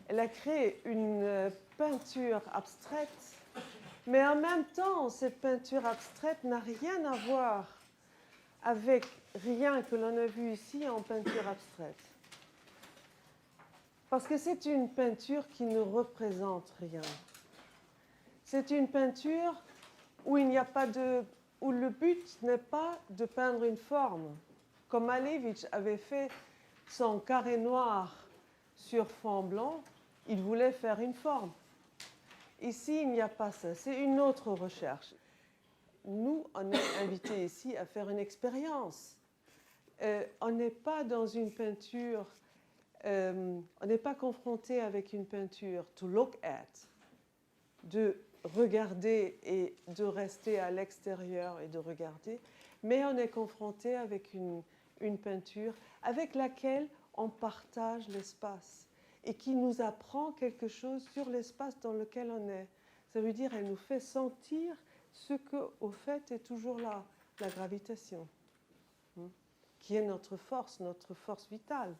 Elle a créé une peinture abstraite, mais en même temps, cette peinture abstraite n'a rien à voir avec rien que l'on a vu ici en peinture abstraite. Parce que c'est une peinture qui ne représente rien. C'est une peinture où il n'y a pas de, où le but n'est pas de peindre une forme, comme Malevich avait fait son carré noir sur fond blanc, il voulait faire une forme. Ici, il n'y a pas ça, c'est une autre recherche. Nous, on est invités ici à faire une expérience. On n'est pas dans une peinture, on n'est pas confronté avec une peinture to look at, de regarder et de rester à l'extérieur et de regarder, mais on est confronté avec une peinture avec laquelle on partage l'espace et qui nous apprend quelque chose sur l'espace dans lequel on est. Ça veut dire qu'elle nous fait sentir ce qu'au fait est toujours là, la gravitation, qui est notre force vitale.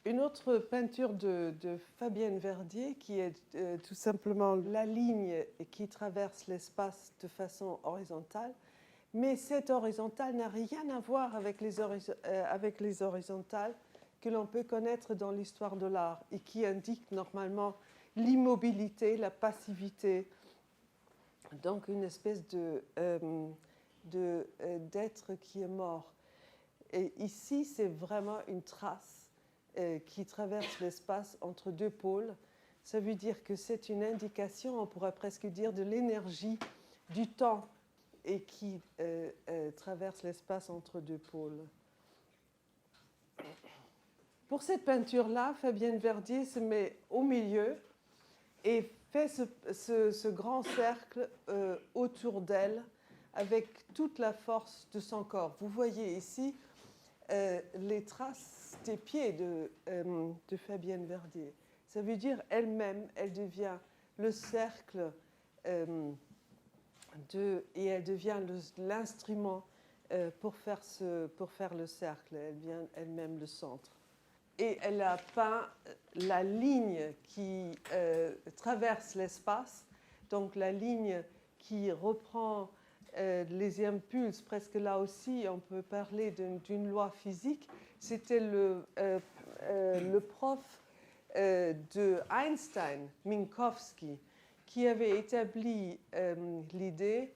Une autre peinture de Fabienne Verdier qui est tout simplement la ligne qui traverse l'espace de façon horizontale, mais cette horizontale n'a rien à voir avec les horizontales que l'on peut connaître dans l'histoire de l'art et qui indiquent normalement l'immobilité, la passivité, donc une espèce d'être qui est mort. Et ici, c'est vraiment une trace qui traverse l'espace entre deux pôles. Ça veut dire que c'est une indication, on pourrait presque dire, de l'énergie du temps et qui traverse l'espace entre deux pôles. Pour cette peinture-là, Fabienne Verdier se met au milieu et fait ce grand cercle autour d'elle avec toute la force de son corps. Vous voyez ici les traces des pieds de Fabienne Verdier. Ça veut dire elle-même, elle devient le cercle et elle devient l'instrument pour faire le cercle. Elle devient elle-même le centre. Et elle a peint la ligne qui traverse l'espace, donc la ligne qui reprend les impulses, presque là aussi, on peut parler d'une loi physique. C'était le prof de Einstein, Minkowski, qui avait établi l'idée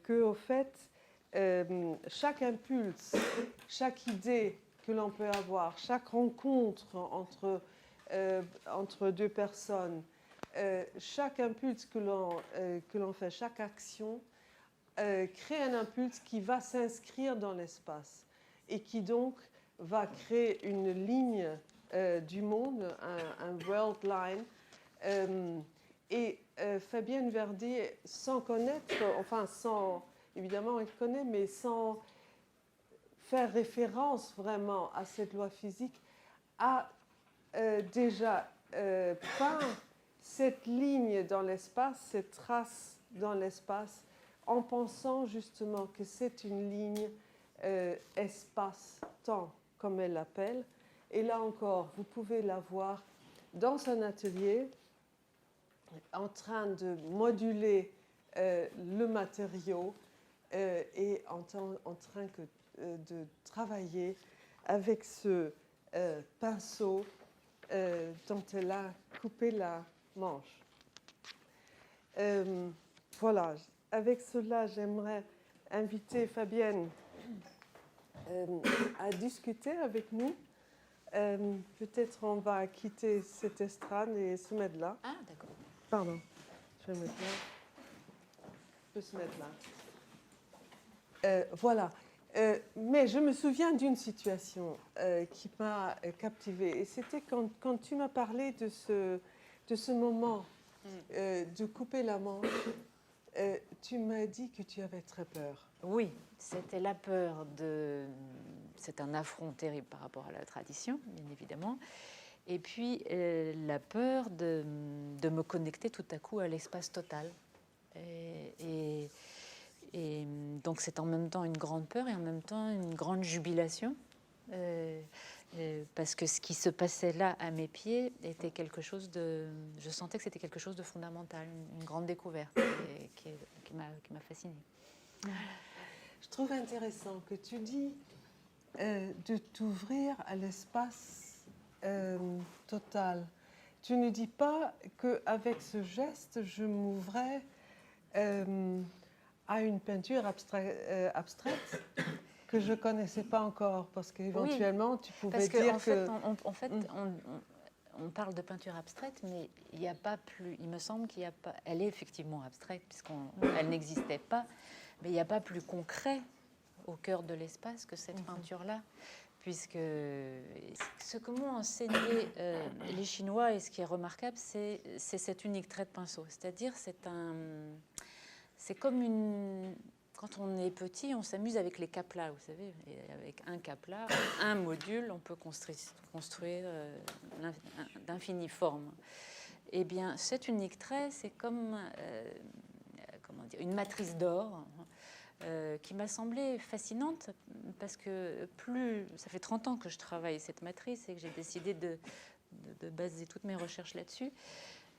qu'au fait, chaque impulse, chaque idée que l'on peut avoir, chaque rencontre entre deux personnes, chaque impulse que l'on fait, chaque action, crée un impulse qui va s'inscrire dans l'espace et qui donc va créer une ligne du monde, un world line. Fabienne Verdier, sans connaître, enfin évidemment elle connaît, mais sans faire référence vraiment à cette loi physique, a déjà peint cette ligne dans l'espace, cette trace dans l'espace, en pensant justement que c'est une ligne espace-temps, comme elle l'appelle. Et là encore, vous pouvez la voir dans son atelier, en train de moduler le matériau et en train de travailler avec ce pinceau dont elle a coupé la manche. Voilà, avec cela, j'aimerais inviter Fabienne à discuter avec nous. Peut-être on va quitter cette estrade et se mettre là. Ah, d'accord. Pardon, je vais me mettre là. Je peux se mettre là. Voilà. Mais je me souviens d'une situation qui m'a captivée. Et c'était quand tu m'as parlé de ce moment de couper la manche. Tu m'as dit que tu avais très peur. Oui, c'était la peur de... C'est un affront terrible par rapport à la tradition, bien évidemment. Et puis, la peur de me connecter tout à coup à l'espace total. Et donc, c'est en même temps une grande peur et en même temps une grande jubilation. Parce que ce qui se passait là à mes pieds était quelque chose de... Je sentais que c'était quelque chose de fondamental, une grande découverte qui m'a fascinée. Je trouve intéressant que tu dis de t'ouvrir à l'espace total. Tu ne dis pas qu'avec ce geste, je m'ouvrais à une peinture abstraite que je ne connaissais pas encore, parce qu'éventuellement, oui, tu pouvais dire que... En fait, on parle de peinture abstraite, mais il n'y a pas plus... Il me semble qu'il n'y a pas... Elle est effectivement abstraite, puisqu'elle n'existait pas, mais il n'y a pas plus concret au cœur de l'espace que cette peinture-là, puisque ce que m'ont enseigné les Chinois, et ce qui est remarquable, c'est cet unique trait de pinceau. C'est-à-dire, c'est comme une... Quand on est petit, on s'amuse avec les caplas, vous savez. Et avec un capla, un module, on peut construire d'infinies formes. Eh bien, cet unique trait, c'est comme comment dire, une matrice d'or qui m'a semblé fascinante parce que ça fait 30 ans que je travaille cette matrice et que j'ai décidé de baser toutes mes recherches là-dessus.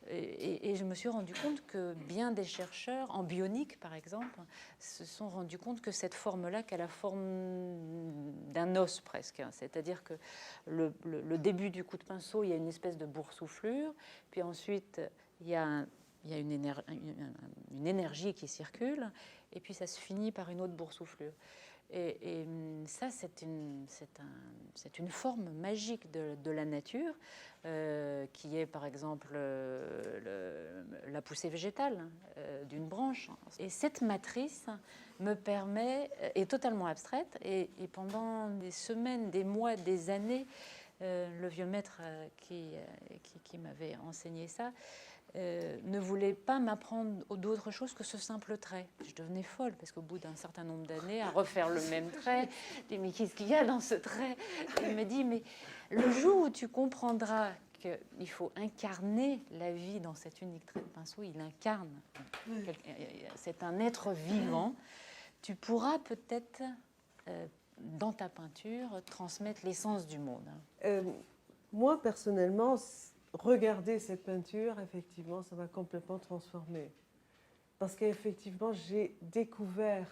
Et je me suis rendu compte que bien des chercheurs, en bionique par exemple, se sont rendus compte que cette forme-là, qui a la forme d'un os presque, hein, c'est-à-dire que le début du coup de pinceau, il y a une espèce de boursouflure, puis ensuite il y a une énergie qui circule, et puis ça se finit par une autre boursouflure. Et ça, c'est une forme magique de la nature, qui est par exemple la poussée végétale d'une branche. Et cette matrice me permet, est totalement abstraite, et pendant des semaines, des mois, des années, le vieux maître qui m'avait enseigné ça, ne voulait pas m'apprendre d'autre chose que ce simple trait. Je devenais folle, parce qu'au bout d'un certain nombre d'années, à refaire le même trait, je dis, mais qu'est-ce qu'il y a dans ce trait? Et il me dit, mais le jour où tu comprendras qu'il faut incarner la vie dans cet unique trait de pinceau, il incarne, c'est un être vivant, tu pourras peut-être, dans ta peinture, transmettre l'essence du monde. Moi, personnellement, regarder cette peinture, effectivement, ça m'a complètement transformée. Parce qu'effectivement, j'ai découvert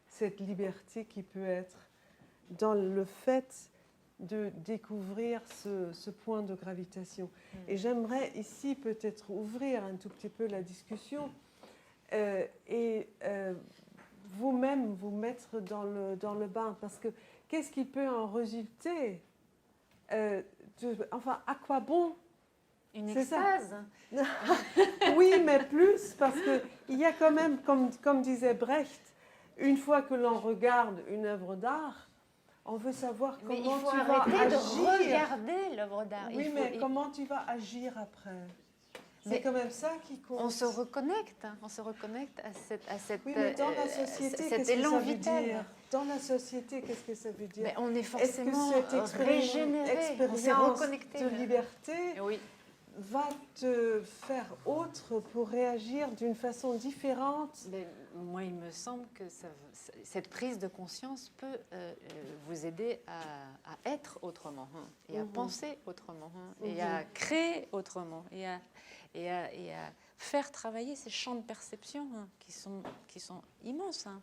cette liberté qui peut être dans le fait de découvrir ce point de gravitation. Et j'aimerais ici peut-être ouvrir un tout petit peu la discussion et vous-même vous mettre dans le bain. Parce que qu'est-ce qui peut en résulter enfin, à quoi bon? Une extase. Oui, mais plus, parce qu'il y a quand même, comme disait Brecht, une fois que l'on regarde une œuvre d'art, on veut savoir comment tu vas agir. Mais il faut arrêter de regarder l'œuvre d'art. Oui, comment tu vas agir après? C'est quand même ça qui compte. On se reconnecte à cette oui, mais dans la société, qu'est-ce que ça veut dire? Dans la société, qu'est-ce que ça veut dire? Mais on est forcément régénéré, on s'est reconnecté de liberté oui. va te faire autre pour réagir d'une façon différente. Mais moi, il me semble que cette prise de conscience peut vous aider à être autrement, hein, et à penser autrement, hein, et à créer autrement, et à faire travailler ces champs de perception, hein, qui sont immenses. Hein.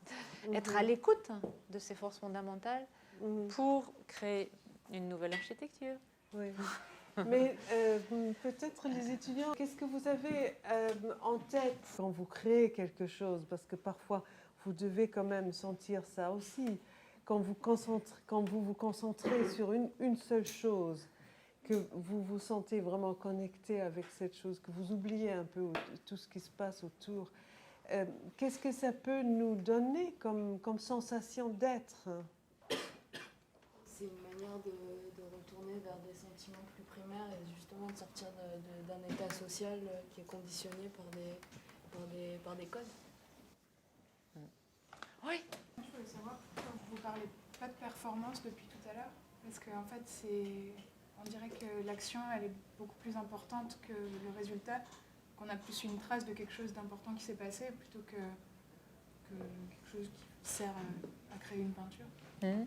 Être à l'écoute de ces forces fondamentales pour créer une nouvelle architecture. Oui. Mais peut-être les étudiants, qu'est-ce que vous avez en tête quand vous créez quelque chose? Parce que parfois, vous devez quand même sentir ça aussi. Quand vous vous concentrez sur une seule chose, que vous vous sentez vraiment connecté avec cette chose, que vous oubliez un peu tout ce qui se passe autour, qu'est-ce que ça peut nous donner comme sensation d'être? C'est une manière de retourner vers des sentiments plus primaires et justement de sortir d'un état social qui est conditionné par des codes. Oui. Je voulais savoir, quand vous ne parlez pas de performance depuis tout à l'heure, parce qu'en fait, on dirait que l'action, elle est beaucoup plus importante que le résultat, qu'on a plus une trace de quelque chose d'important qui s'est passé plutôt que quelque chose qui sert à créer une peinture. Je me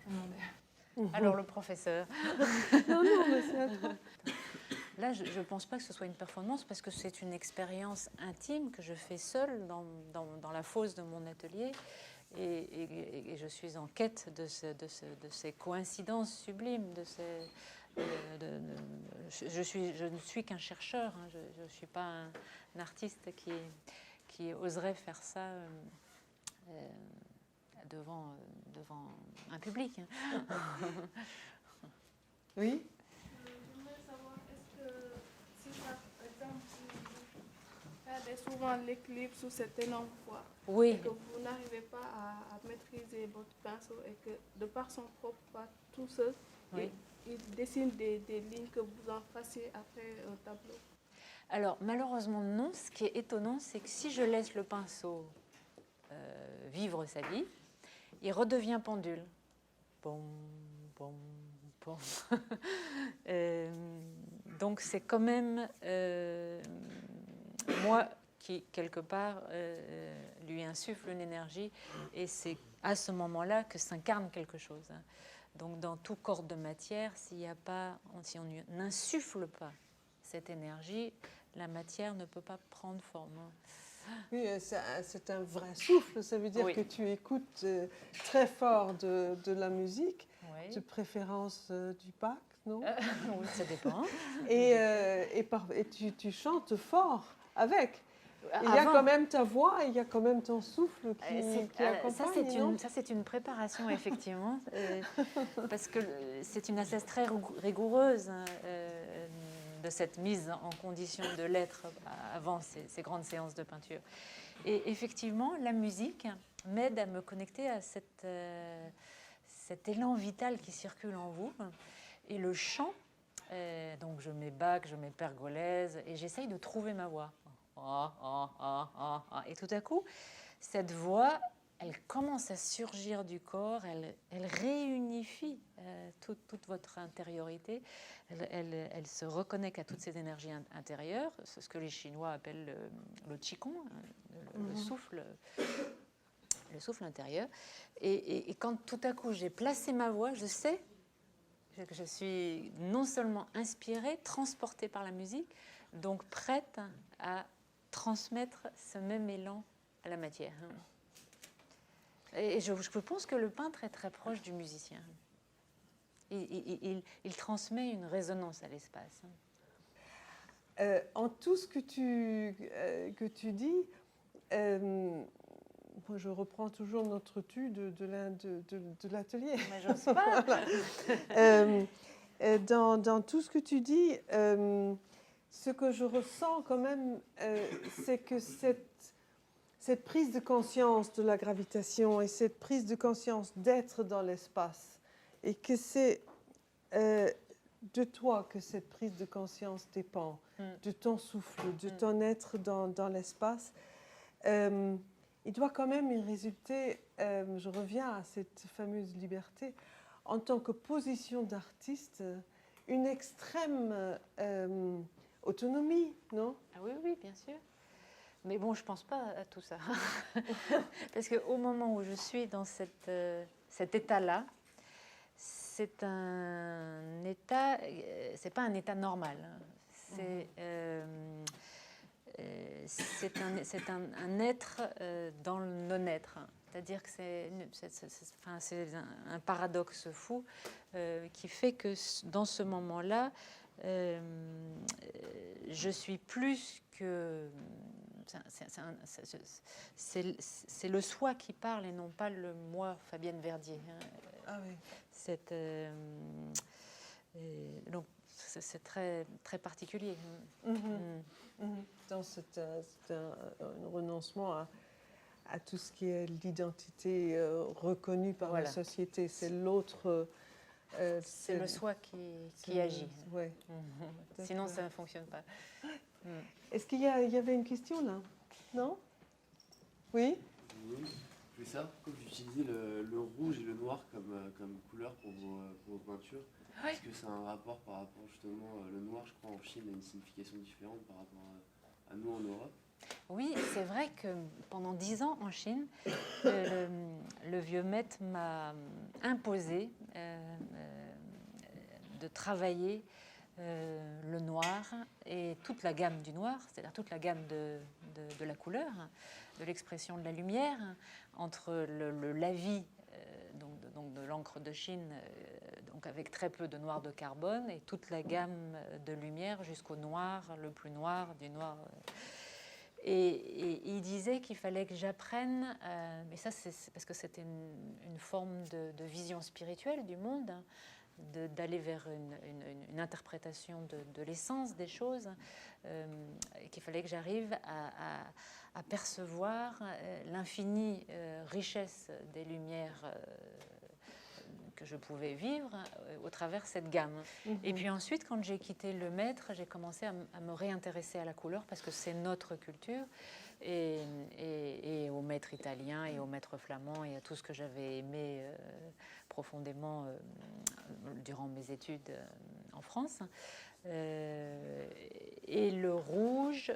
demandais. Alors le professeur. Non, non, mais c'est à toi. Là, je ne pense pas que ce soit une performance parce que c'est une expérience intime que je fais seule dans la fosse de mon atelier. Et je suis en quête de ces coïncidences sublimes, je ne suis qu'un chercheur, hein, je ne suis pas un artiste qui oserait faire ça devant un public. Hein. Oui. J'aimerais savoir, est-ce que si par exemple, vous perdez souvent l'équilibre sous cette énorme voix, Oui. et que vous n'arrivez pas à maîtriser votre pinceau et que de par son propre pas tout seul, Oui. il dessine des lignes que vous en fassiez après un tableau. Alors malheureusement non, ce qui est étonnant, c'est que si je laisse le pinceau vivre sa vie, il redevient pendule. Bon, bon, bon. Donc c'est quand même moi qui, quelque part, lui insuffle une énergie, et c'est à ce moment-là que s'incarne quelque chose. Hein. Donc dans tout corps de matière, si on n'insuffle pas cette énergie, la matière ne peut pas prendre forme. Oui, c'est un vrai souffle. Ça veut dire Oui. que tu écoutes très fort de la musique, Oui. de préférence du Bach, non? Oui, ça dépend. Et tu chantes fort avec. Il y a Avant, quand même ta voix, il y a quand même ton souffle qui accompagne, non? ça, c'est une préparation, effectivement, parce que c'est une assesse très rigoureuse hein, de cette mise en condition de l'être avant ces grandes séances de peinture. Et effectivement, la musique m'aide à me connecter à cet élan vital qui circule en vous. Et le chant, donc je mets Bach, je mets Pergolèse, et j'essaye de trouver ma voix. Et tout à coup, cette voix, elle commence à surgir du corps, elle réunifie toute votre intériorité, elle se reconnecte à toutes ces énergies intérieures, c'est ce que les Chinois appellent le qigong, le souffle intérieur. Et quand tout à coup j'ai placé ma voix, je sais que je suis non seulement inspirée, transportée par la musique, donc prête à transmettre ce même élan à la matière. Et je pense que le peintre est très proche du musicien. Il transmet une résonance à l'espace. En tout ce que tu dis, moi je reprends toujours notre tu de l'atelier. Mais j'ose pas. Dans tout ce que tu dis, ce que je ressens quand même, c'est que cette prise de conscience de la gravitation et cette prise de conscience d'être dans l'espace, et que c'est de toi que cette prise de conscience dépend, de ton souffle, de ton être dans l'espace, il doit quand même y résulter, je reviens à cette fameuse liberté, en tant que position d'artiste, une extrême autonomie, non? Ah oui, oui, bien sûr. Mais bon, je ne pense pas à tout ça. Parce qu'au moment où je suis dans cet état-là, c'est un état, c'est pas un état normal. C'est un être dans le non-être. C'est-à-dire que c'est un paradoxe fou qui fait que dans ce moment-là, je suis plus que... C'est le soi qui parle et non pas le moi, Fabienne Verdier. Hein. Ah oui. Donc c'est très, très particulier. Donc c'est un renoncement à tout ce qui est l'identité reconnue par la société. C'est l'autre... c'est le soi qui agit. Ouais. Sinon, ça ne fonctionne pas. Est-ce qu'il y avait une question là? Non? Oui? Oui, je voulais savoir pourquoi vous utilisez le rouge et le noir comme couleur pour vos peintures. Oui. Est-ce que c'est un rapport par rapport justement, le noir, je crois, en Chine a une signification différente par rapport à nous en Europe? Oui, c'est vrai que pendant 10 ans en Chine, le vieux maître m'a imposé de travailler le noir et toute la gamme du noir, c'est-à-dire toute la gamme de la couleur, de l'expression de la lumière, entre l'avis donc de l'encre de Chine, donc avec très peu de noir de carbone, et toute la gamme de lumière jusqu'au noir, le plus noir du noir. Et il disait qu'il fallait que j'apprenne, mais ça c'est parce que c'était une forme de vision spirituelle du monde, d'aller vers une interprétation de l'essence des choses, et qu'il fallait que j'arrive à percevoir l'infinie richesse des lumières que je pouvais vivre au travers cette gamme. Et puis ensuite, quand j'ai quitté le maître, j'ai commencé à me réintéresser à la couleur parce que c'est notre culture, et au maître italien et au maître flamand et à tout ce que j'avais aimé profondément durant mes études en France. Et le rouge,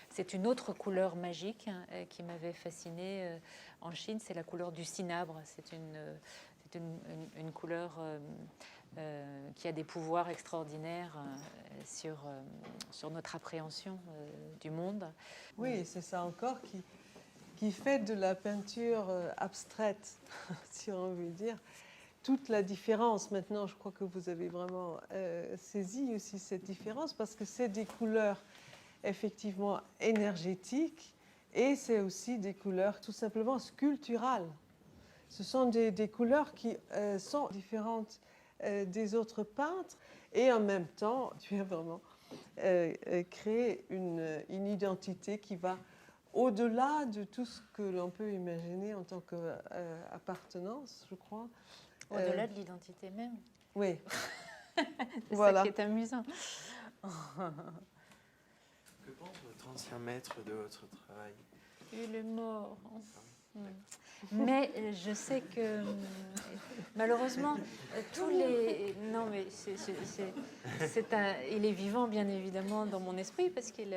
c'est une autre couleur magique qui m'avait fascinée en Chine, c'est la couleur du cinabre. C'est une couleur qui a des pouvoirs extraordinaires sur notre appréhension du monde. Oui, c'est ça encore qui fait de la peinture abstraite, si on veut dire, toute la différence. Maintenant, je crois que vous avez vraiment saisi aussi cette différence parce que c'est des couleurs effectivement énergétiques et c'est aussi des couleurs tout simplement sculpturales. Ce sont des couleurs qui sont différentes des autres peintres et en même temps, tu as vraiment créé une identité qui va au-delà de tout ce que l'on peut imaginer en tant qu'appartenance, je crois. Au-delà de l'identité même. Oui. C'est Voilà. ça qui est amusant. Que pense votre ancien maître de votre travail? Il est mort. Mais je sais que malheureusement tous les il est vivant bien évidemment dans mon esprit parce qu'il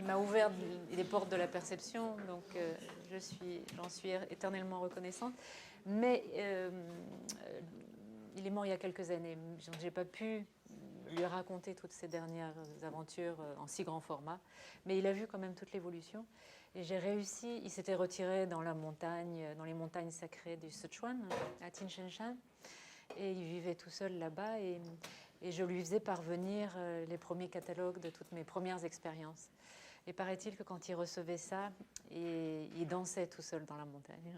m'a ouvert les portes de la perception, donc j'en suis éternellement reconnaissante. Mais il est mort il y a quelques années, donc j'ai pas pu lui raconter toutes ses dernières aventures en si grand format, mais il a vu quand même toute l'évolution. Et j'ai réussi, il s'était retiré dans la montagne, dans les montagnes sacrées du Sichuan, à Tianshenshan, et il vivait tout seul là-bas, et je lui faisais parvenir les premiers catalogues de toutes mes premières expériences. Et paraît-il que quand il recevait ça, il dansait tout seul dans la montagne.